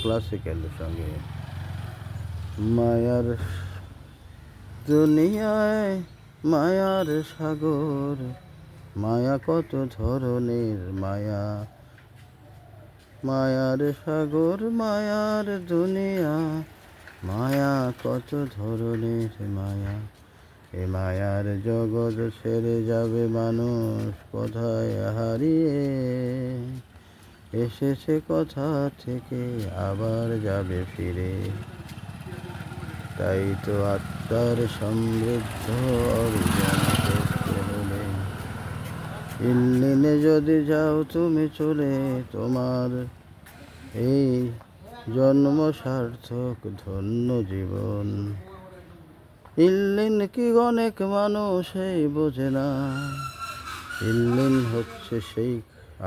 Classical সঙ্গে মায়ার দুনিয়ায় মায়ার সাগর, মায়া কত ধরনের মায়া, মায়ার সাগর মায়ার দুনিয়া, মায়া কত ধরনের মায়া। এ মায়ার জগৎ ছেড়ে যাবে মানুষ কোথায় হারিয়ে, এসেছে কথা থেকে আবার যাবে ফিরে। তাই তো আত্মার সমৃদ্ধ অর্জন করতে হলে ইল্লিনে যদি যাও তুমি চলে, তোমার এই জন্ম সার্থক ধন্য জীবন। ইল্লিন কি অনেক মানুষ এই বোঝে না, ইল্লিন হচ্ছে সেই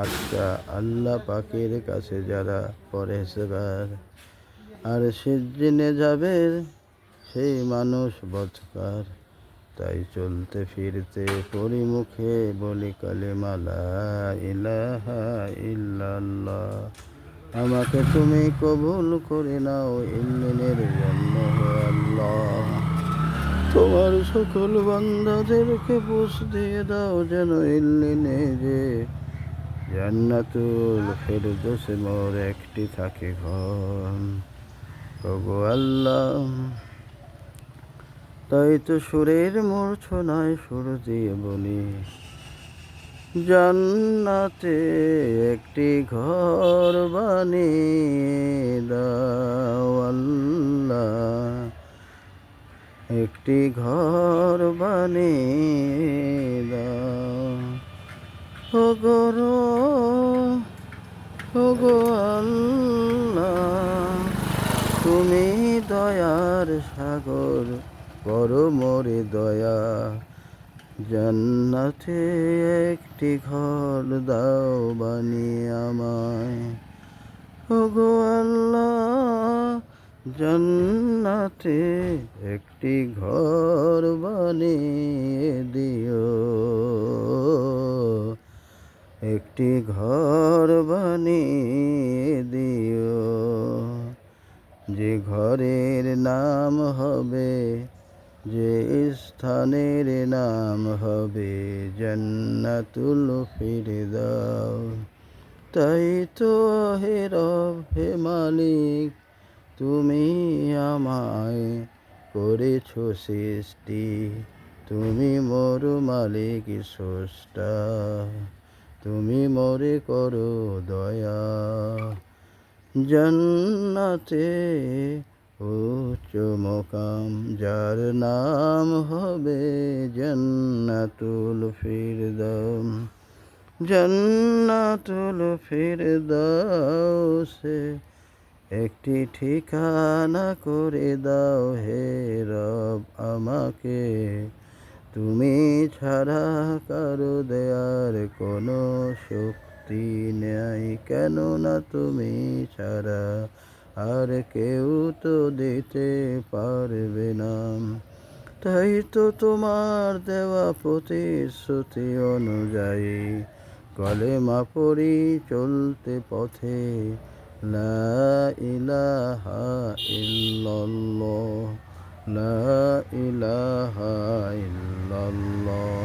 আত্মা আল্লাহ পাকের কাছে যারা পরেশগার, আর সিজ্জিনে যাবে সেই মানুষ বদকার। তাই চলতে ফিরতে পরিমুখে বলি কালেমা লা ইলাহা ইল্লাল্লাহ। আমাকে তুমি কবুল করে নাও ইল্লিনের জন্য হে আল্লাহ। তোমার সকল বান্দাদেরকে বুঝ দিয়ে দাও যেন ইল্লিনে যে জান্নাতুল ফেরদৌসে মোর একটি থাকে ঘর। ওগো আল্লাহ, তাই তো সুরের মূর্ছনায় সুর দিয়ে বলি, জান্নাতে একটি ঘর বানিয়ে দাও আল্লাহ, একটি ঘর বানিয়ে দাও। ওগো আল্লাহ, তুমি দয়ার সাগর, করো মোরে দয়া, জান্নাতে একটি ঘর দাও বানিয়ে আমায়। ওগো আল্লাহ, জান্নাতে একটি ঘর বানিয়ে দিও, একটি ঘর বানিয়ে দিও। যে ঘরের নাম হবে, যে স্থানের নাম হবে জান্নাতুল ফিরদাউস। তাই তো হে রব হে মালিক, তুমি আমায় করেছ সৃষ্টি, তুমি মোর মালিক স্রষ্টা, তুমি মোরে করো দয়া। জান্নাতে উচ্চ মোকাম যার নাম হবে জান্নাতুল ফিরদাউস, জান্নাতুল ফিরদাউসে একটি ঠিকানা করে দাও হে রব আমাকে। তুমি ছাড়া কারো দেয়ার কোনো শক্তি নেই, কেননা তুমি ছাড়া আর কেউ তো দিতে পারবে না। তাই তো তোমার দেওয়া প্রতিশ্রুতি অনুযায়ী কলেমা পড়ি চলতে পথে, লা ইলাহা ইল্লাল্লাহ, লা ইলাহা ইল্লাল্লাহ।